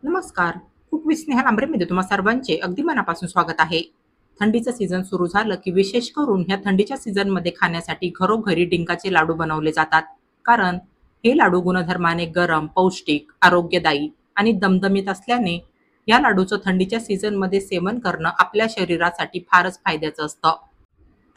नमस्कार. Cook with Sneha लांबरेमध्ये तुम्हा सर्वांचे अगदी मनापासून स्वागत आहे. थंडीचं सीझन सुरू झालं की विशेष करून ह्या थंडीच्या सीझनमध्ये खाण्यासाठी घरोघरी डिंकाचे लाडू बनवले जातात. कारण हे लाडू गुणधर्माने गरम, पौष्टिक, आरोग्यदायी आणि दमदमीत असल्याने या लाडूचं थंडीच्या सीझनमध्ये सेवन करणं आपल्या शरीरासाठी फारच फायद्याचं असतं.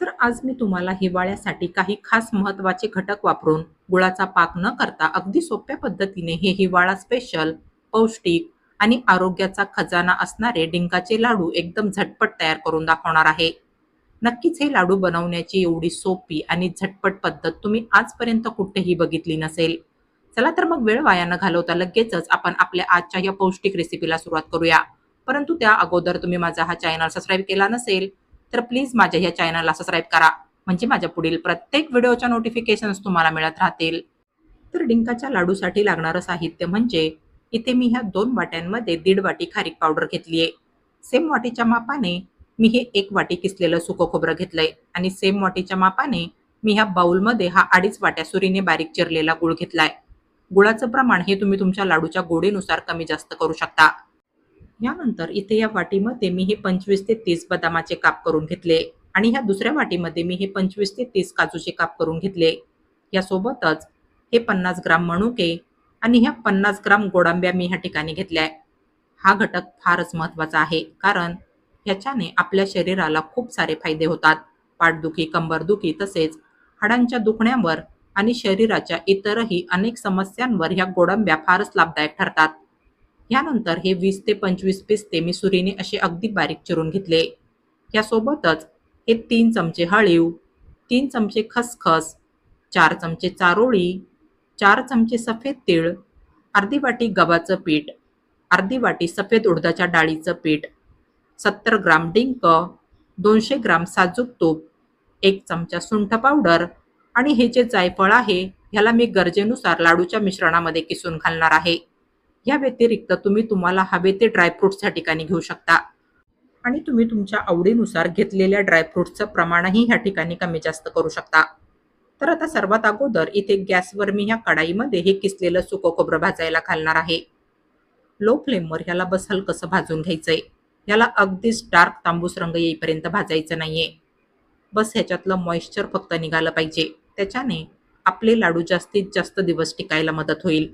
तर आज मी तुम्हाला हिवाळ्यासाठी काही खास महत्त्वाचे घटक वापरून गुळाचा पाक न करता अगदी सोप्या पद्धतीने हे हिवाळा स्पेशल, पौष्टिक आणि आरोग्याचा खजाना असणारे डिंकाचे लाडू एकदम झटपट तयार करून दाखवणार आहे. नक्कीच हे लाडू बनवण्याची एवढी सोपी आणि झटपट पद्धत तुम्ही आजपर्यंत कुठेही बघितली नसेल. चला तर मग वेळ वाया न घालवता लगेचच आपण आपल्या आजच्या या पौष्टिक रेसिपीला सुरुवात करूया. परंतु त्या अगोदर तुम्ही माझा हा चॅनल सबस्क्राईब केला नसेल, तर प्लीज माझ्या ह्या चॅनलला सबस्क्राईब करा. म्हणजे माझ्या पुढील प्रत्येक व्हिडिओच्या नोटिफिकेशन्स तुम्हाला मिळत राहतील. तर डिंकाच्या लाडूसाठी लागणारं साहित्य म्हणजे इथे मी ह्या 2 वाट्यांमध्ये 1.5 वाटी खारीक पावडर घेतली आहे. सेम वाटीच्या मापाने मी हे 1 वाटी किसलेलं सुकं खोबरं घेतलंय आणि सेम वाटीच्या मापाने मी ह्या बाउलमध्ये हा 2.5 वाट्या सुरीने बारीक चिरलेला गूळ घेतलाय. गुळाचं प्रमाण हे तुम्ही तुमच्या लाडूच्या गोडीनुसार कमी जास्त करू शकता. यानंतर इथे या वाटीमध्ये मी हे 25 ते 30 बदामाचे काप करून घेतले आणि ह्या दुसऱ्या वाटीमध्ये मी हे 25 ते 30 काजूचे काप करून घेतले. यासोबतच हे 50 ग्राम मनुके आणि ह्या 50 ग्राम गोडांब्या मी ह्या ठिकाणी घेतल्या. हा घटक फारच महत्त्वाचा आहे, कारण ह्याच्याने आपल्या शरीराला खूप सारे फायदे होतात. पाठदुखी, कंबरदुखी तसेच हाडांच्या दुखण्यावर आणि शरीराच्या इतरही अनेक समस्यांवर ह्या गोडंब्या फारच लाभदायक ठरतात. यानंतर हे 20 ते 25 पिस्ते मी सुरीने असे अगदी बारीक चिरून घेतले. यासोबतच हे 3 चमचे हळीव, 3 चमचे खसखस, 4 चमचे चारोळी, 4 चमचे सफेद तीळ, अर्धी वाटी गव्हाचं पीठ, अर्धी वाटी सफेद उडदाच्या डाळीचं पीठ, 70 ग्राम डिंक, 200 ग्राम साजूक तूप, 1 चमचा सुंठ पावडर आणि हे जे जायफळ आहे ह्याला मी गरजेनुसार लाडूच्या मिश्रणामध्ये किसून घालणार आहे. या व्यतिरिक्त तुम्ही तुम्हाला हवे ते ड्रायफ्रुट्स या ठिकाणी घेऊ शकता आणि तुम्ही तुमच्या आवडीनुसार घेतलेल्या ड्रायफ्रुट्सचं प्रमाणही ह्या ठिकाणी कमी जास्त करू शकता. तर आता सर्वात अगोदर इथे गॅसवर मी ह्या कढाईमध्ये हे किसलेलं सुकं खोबरं भाजायला घालणार आहे. लो फ्लेमवर ह्याला बस हलकसं भाजून घ्यायचंय. याला अगदीच डार्क तांबूस रंग येईपर्यंत भाजायचं नाहीये. बस ह्याच्यातलं मॉइश्चर फक्त निघालं पाहिजे. त्याच्याने आपले लाडू जास्तीत जास्त दिवस टिकायला मदत होईल.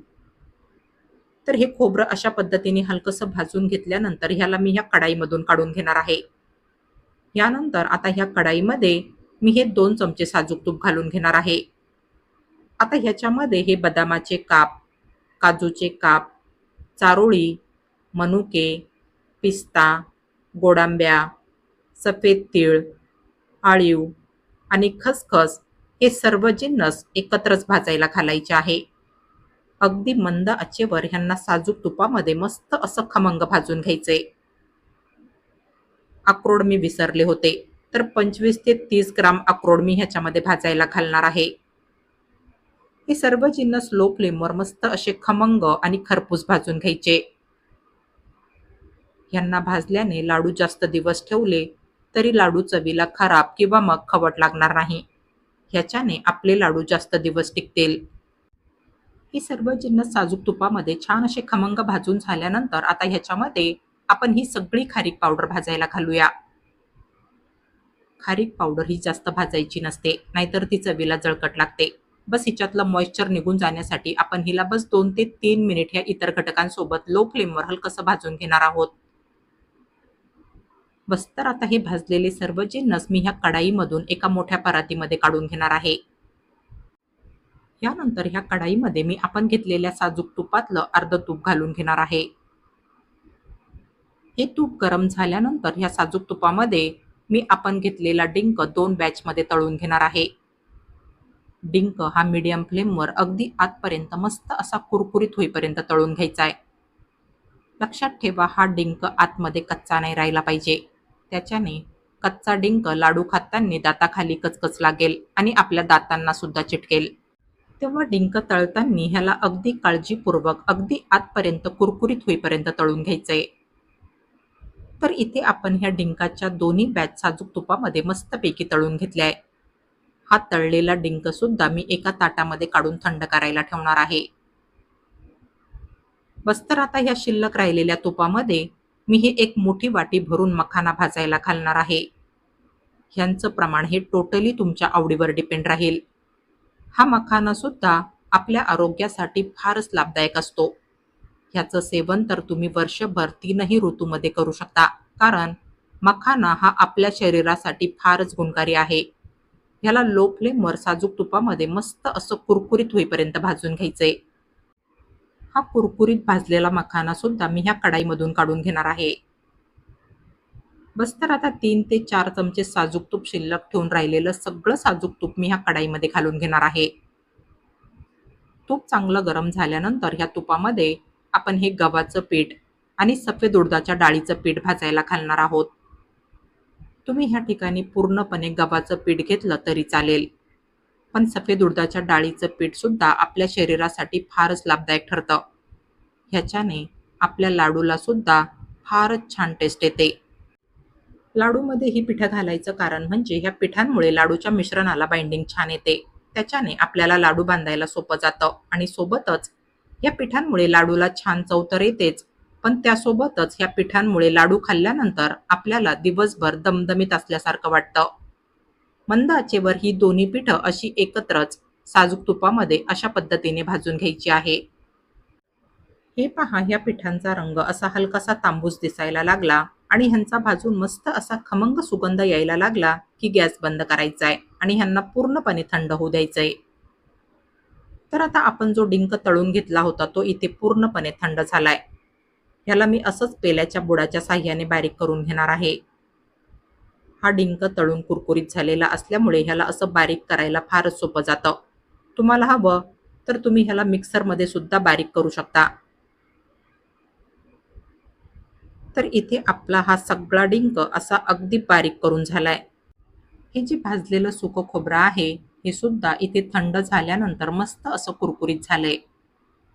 तर हे खोबरं अशा पद्धतीने हलकसं भाजून घेतल्यानंतर ह्याला मी ह्या कढाईमधून काढून घेणार आहे. यानंतर आता ह्या कढाईमध्ये मी हे 2 चमचे साजूक तूप घालून घेणार आहे. आता ह्याच्यामध्ये हे बदामाचे काप, काजूचे काप, चारोळी, मनुके, पिस्ता, गोडांब्या, सफेद तीळ, आळीव आणि खसखस हे सर्व जिन्नस एकत्रच भाजायला घालायचे आहे. अगदी मंद आचेवर ह्यांना साजूक तुपामध्ये मस्त असं खमंग भाजून घ्यायचे. अक्रोड मी विसरले होते, तर 25 ते 30 ग्राम अक्रोड मी ह्याच्यामध्ये भाजायला घालणार आहे. हे सर्व जिन्नस लो फ्लेमवर मस्त असे खमंग आणि खरपूस भाजून घ्यायचे. ह्यांना भाजल्याने लाडू जास्त दिवस ठेवले तरी लाडू चवीला खराब किंवा मग खवट लागणार नाही. ह्याच्याने आपले लाडू जास्त दिवस टिकतील. हे सर्व जिन्नस साजूक तुपामध्ये छान असे खमंग भाजून झाल्यानंतर आता ह्याच्यामध्ये आपण ही सगळी खारीक पावडर भाजायला घालूया. खारीक पावडर ही जास्त भाजायची नसते, नाहीतर ती चवीला जळकट लागते. बस हिच्यातलं मॉइश्चर निघून जाण्यासाठी आपण हिला बस 2 ते 3 मिनिट ह्या इतर घटकांसोबत लो फ्लेमवर हलकसं भाजून घेणार आहोत. बस तर आता हे भाजलेले सर्व जिन्नस मी ह्या कढाईमधून एका मोठ्या परातीमध्ये काढून घेणार आहे. यानंतर ह्या कढाईमध्ये मी आपण घेतलेल्या साजूक तुपातलं अर्ध तूप घालून घेणार आहे. हे तूप गरम झाल्यानंतर ह्या साजूक तुपामध्ये मी आपण घेतलेला डिंक 2 बॅचमध्ये तळून घेणार आहे. डिंक हा मीडियम फ्लेमवर अगदी आतपर्यंत मस्त असा कुरकुरीत होईपर्यंत तळून घ्यायचा आहे. लक्षात ठेवा, हा डिंक आतमध्ये कच्चा नाही राहिला पाहिजे. त्याच्याने कच्चा डिंक लाडू खाताना दाताखाली कचकच लागेल आणि आपल्या दातांना सुद्धा चिटकेल. तेव्हा डिंक तळताना ह्याला अगदी काळजीपूर्वक अगदी आतपर्यंत कुरकुरीत होईपर्यंत तळून घ्यायचंय. तर इथे आपण ह्या डिंकाच्या दोन्ही बॅच साजूक तुपामध्ये मस्तपैकी तळून घेतल्या आहे. हा तळलेला डिंक सुद्धा मी एका ताटामध्ये काढून थंड करायला ठेवणार आहे. बस तर आता ह्या शिल्लक राहिलेल्या तुपामध्ये मी हे एक मोठी वाटी भरून मखाना भाजायला घालणार आहे. ह्यांचं प्रमाण हे टोटली तुमच्या आवडीवर डिपेंड राहील. हा मखाना सुद्धा आपल्या आरोग्यासाठी फारच लाभदायक असतो. ह्याचं सेवन तर तुम्ही वर्षभर 3ही ऋतूमध्ये करू शकता. कारण मखाना हा आपल्या शरीरासाठी फारच गुणकारी आहे. ह्याला लो फ्लेमवर साजूक तुपामध्ये मस्त असं कुरकुरीत होईपर्यंत भाजून घ्यायचंय. हा कुरकुरीत भाजलेला मखाना सुद्धा मी ह्या कढाईमधून काढून घेणार आहे. बस तर आता 3 ते 4 चमचे साजूक तूप शिल्लक ठेवून राहिलेलं सगळं साजूक तूप मी ह्या कढाईमध्ये घालून घेणार आहे. तूप चांगलं गरम झाल्यानंतर ह्या तुपामध्ये आपण हे गव्हाचं पीठ आणि सफेद उडदाच्या डाळीचं पीठ भाजायला घालणार आहोत. तुम्ही ह्या ठिकाणी पूर्णपणे गव्हाचं पीठ घेतलं तरी चालेल. पण सफेद उडदाच्या डाळीचं पीठ सुद्धा आपल्या शरीरासाठी फारच लाभदायक ठरतं. ह्याच्याने आपल्या लाडूला सुद्धा फारच छान टेस्ट येते. लाडूमध्ये ही पिठं घालायचं कारण म्हणजे ह्या पिठांमुळे लाडूच्या मिश्रणाला बाइंडिंग छान येते. त्याच्याने आपल्याला लाडू बांधायला सोपं जातं आणि सोबतच या पिठांमुळे लाडूला छान चव तर येतेच, पण त्यासोबतच ह्या पिठांमुळे लाडू खाल्ल्यानंतर आपल्याला दिवसभर दमदमीत असल्यासारखं वाटतं. मंद आचेवर ही दोन्ही पिठं अशी एकत्रच साजूक तुपामध्ये अशा पद्धतीने भाजून घ्यायची आहे. हे पहा, ह्या पिठांचा रंग असा हलकासा तांबूस दिसायला लागला आणि ह्यांचा भाजून मस्त असा खमंग सुगंध यायला लागला की गॅस बंद करायचा आहे आणि ह्यांना पूर्णपणे थंड होऊ द्यायचंय. तर आता आपण जो डिंक तळून घेतला होता तो इथे पूर्णपणे थंड झालाय. ह्याला मी असंच पेल्याच्या बुडाच्या साह्याने बारीक करून घेणार आहे. हा डिंक तळून कुरकुरीत झालेला असल्यामुळे ह्याला असं बारीक करायला फारच सोपं जातं. तुम्हाला हवं तर तुम्ही ह्याला मिक्सरमध्ये सुद्धा बारीक करू शकता. तर इथे आपला हा सगळा डिंक असा अगदी बारीक करून झालाय. हे जे भाजलेलं सुकं खोबरं आहे हे सुद्धा इथे थंड झाल्यानंतर मस्त असं कुरकुरीत झालंय.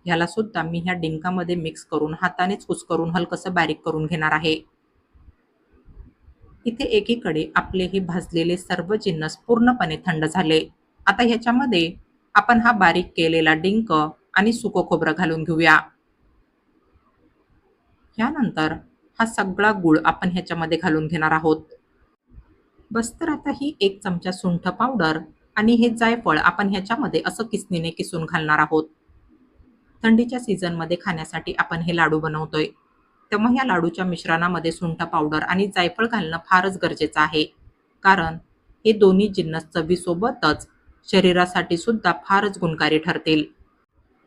ह्याला सुद्धा मी ह्या डिंकामध्ये मिक्स करून हातानेच कुस्करून हलकसं बारीक करून घेणार आहे. इथे एकीकडे आपले हे भाजलेले सर्व जिन्नस पूर्णपणे थंड झाले. आता ह्याच्यामध्ये आपण हा बारीक केलेला डिंक आणि सुकं खोबरं घालून घेऊया. यानंतर हा सगळा गूळ आपण ह्याच्यामध्ये घालून घेणार आहोत. बस तर आता ही 1 चमचा सुंठ पावडर आणि हे जायफळ आपण ह्याच्यामध्ये असं किसणीने किसून घालणार आहोत. थंडीच्या सीझनमध्ये खाण्यासाठी आपण हे लाडू बनवतोय. तेव्हा या लाडूच्या मिश्रणामध्ये सुंठ पावडर आणि जायफळ घालणं फारच गरजेचं आहे. कारण हे दोन्ही जिन्नस चवीसोबतच शरीरासाठी सुद्धा फारच गुणकारी ठरतील.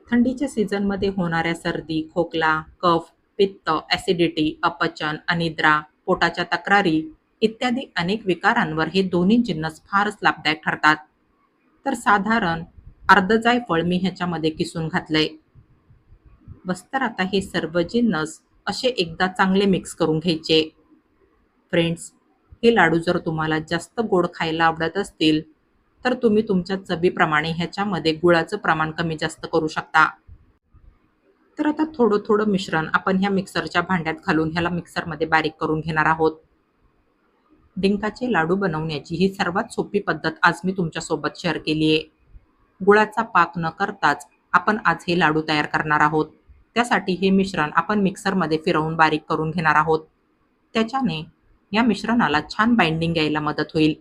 थंडीच्या सीझनमध्ये होणाऱ्या सर्दी, खोकला, कफ, पित्त, ॲसिडिटी, अपचन, अनिद्रा, पोटाच्या तक्रारी इत्यादी अनेक विकारांवर हे दोन्ही जिन्नस फारच लाभदायक ठरतात. तर साधारण अर्ध जायफळ मी ह्याच्यामध्ये किसून घातलंय. बस तर आता हे सर्व जिन्नस असे एकदा चांगले मिक्स करून घ्यायचे. फ्रेंड्स, हे लाडू जर तुम्हाला जास्त गोड खायला आवडत असतील तर तुम्ही तुमच्या चवीप्रमाणे ह्याच्यामध्ये गुळाचं प्रमाण कमी जास्त करू शकता. तर आता थोडं थोडं मिश्रण आपण ह्या मिक्सरच्या भांड्यात घालून ह्याला मिक्सरमध्ये बारीक करून घेणार आहोत. डिंकाचे लाडू बनवण्याची ही सर्वात सोपी पद्धत आज मी तुमच्यासोबत शेअर केली आहे. गुळाचा पाक न करताच आपण आज हे लाडू तयार करणार आहोत. त्यासाठी हे मिश्रण आपण मिक्सरमध्ये फिरवून बारीक करून घेणार आहोत. त्याच्याने या मिश्रणाला छान बाइंडिंग यायला मदत होईल.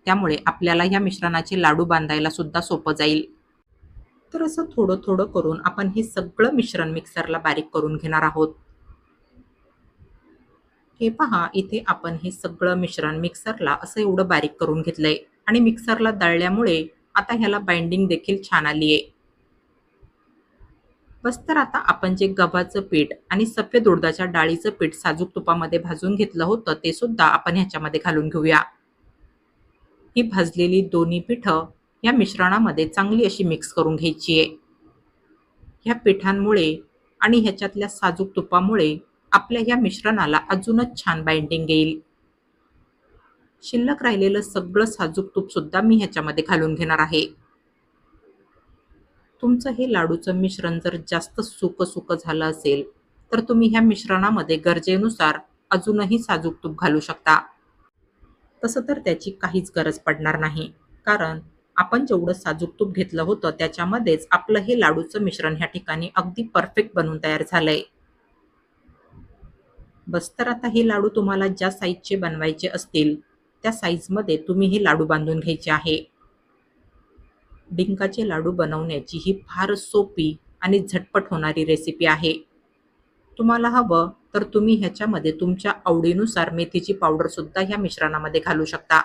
त्यामुळे आपल्याला या मिश्रणाचे लाडू बांधायला सुद्धा सोपं जाईल. तर असं थोडं थोडं करून आपण हे सगळं मिश्रण मिक्सरला बारीक करून घेणार आहोत. हे पहा, इथे आपण हे सगळं मिश्रण मिक्सरला असं एवढं बारीक करून घेतलंय आणि मिक्सरला दळल्यामुळे आता ह्याला बाइंडिंग देखील छान आली आहे. बस तर आता आपण जे गव्हाचं पीठ आणि सफेद उडदाच्या डाळीचं पीठ साजूक तुपामध्ये भाजून घेतलं होतं ते सुद्धा आपण ह्याच्यामध्ये घालून घेऊया. ही भाजलेली दोन्ही पिठं या मिश्रणामध्ये चांगली अशी मिक्स करून घ्यायची आहे. ह्या पिठांमुळे आणि ह्याच्यातल्या साजूक तुपामुळे आपल्या ह्या मिश्रणाला अजूनच छान बाइंडिंग येईल. शिल्लक राहिलेलं सगळं साजूक तूप सुद्धा मी ह्याच्यामध्ये घालून घेणार आहे. तुमचं हे लाडूचं मिश्रण जर जास्त सुकं झालं असेल तर तुम्ही ह्या मिश्रणामध्ये गरजेनुसार अजूनही साजूक तूप घालू शकता. तसं तर त्याची काहीच गरज पडणार नाही. कारण आपण जेवढं साजूक तूप घेतलं होतं त्याच्यामध्येच आपलं हे लाडूचं मिश्रण ह्या ठिकाणी अगदी परफेक्ट बनून तयार झालंय. बस तर आता हे लाडू तुम्हाला ज्या साईजचे बनवायचे असतील त्या साईजमध्ये तुम्ही हे लाडू बांधून घ्यायचे आहे. डिंकाचे लाडू बनवण्याची ही फारच सोपी आणि झटपट होणारी रेसिपी आहे. तुम्हाला हवं तर तुम्ही ह्याच्यामध्ये तुमच्या आवडीनुसार मेथीची पावडर सुद्धा ह्या मिश्रणामध्ये घालू शकता.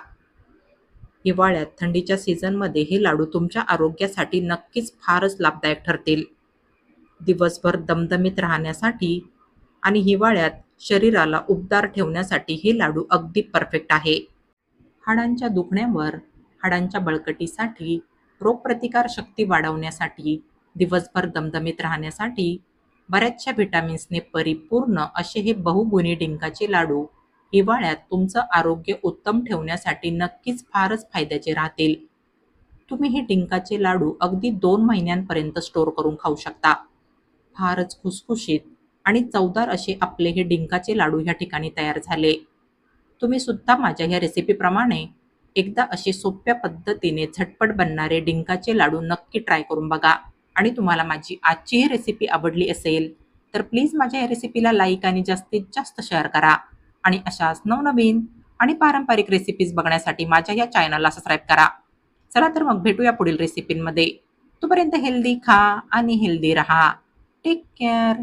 हिवाळ्यात थंडीच्या सीझनमध्ये हे लाडू तुमच्या आरोग्यासाठी नक्कीच फारच लाभदायक ठरतील. दिवसभर दमदमीत राहण्यासाठी आणि हिवाळ्यात शरीराला उबदार ठेवण्यासाठी हे लाडू अगदी परफेक्ट आहे. हाडांच्या दुखण्यावर, हाडांच्या बळकटीसाठी, रोगप्रतिकार शक्ती वाढवण्यासाठी, दिवसभर दमदमीत राहण्यासाठी, बऱ्याचशा व्हिटॅमिन्सने परिपूर्ण असे हे बहुगुणी डिंकाचे लाडू हिवाळ्यात तुमचं आरोग्य उत्तम ठेवण्यासाठी नक्कीच फारच फायद्याचे राहतील. तुम्ही हे डिंकाचे लाडू अगदी 2 महिन्यांपर्यंत स्टोअर करून खाऊ शकता. फारच खुसखुशीत आणि चवदार असे आपले हे डिंकाचे लाडू ह्या ठिकाणी तयार झाले. तुम्ही सुद्धा माझ्या ह्या रेसिपीप्रमाणे एकदा असे सोप्या पद्धतीने झटपट बनणारे डिंकाचे लाडू नक्की ट्राय करून बघा. आणि तुम्हाला माझी आजची ही रेसिपी आवडली असेल तर प्लीज माझ्या या रेसिपीला लाईक आणि जास्तीत जास्त शेअर करा. आणि अशाच नवनवीन आणि पारंपरिक रेसिपीज बघण्यासाठी माझ्या या चॅनलला सबस्क्राईब करा. चला तर मग भेटूया पुढील रेसिपींमध्ये. तोपर्यंत हेल्दी खा आणि हेल्दी रहा. Take care.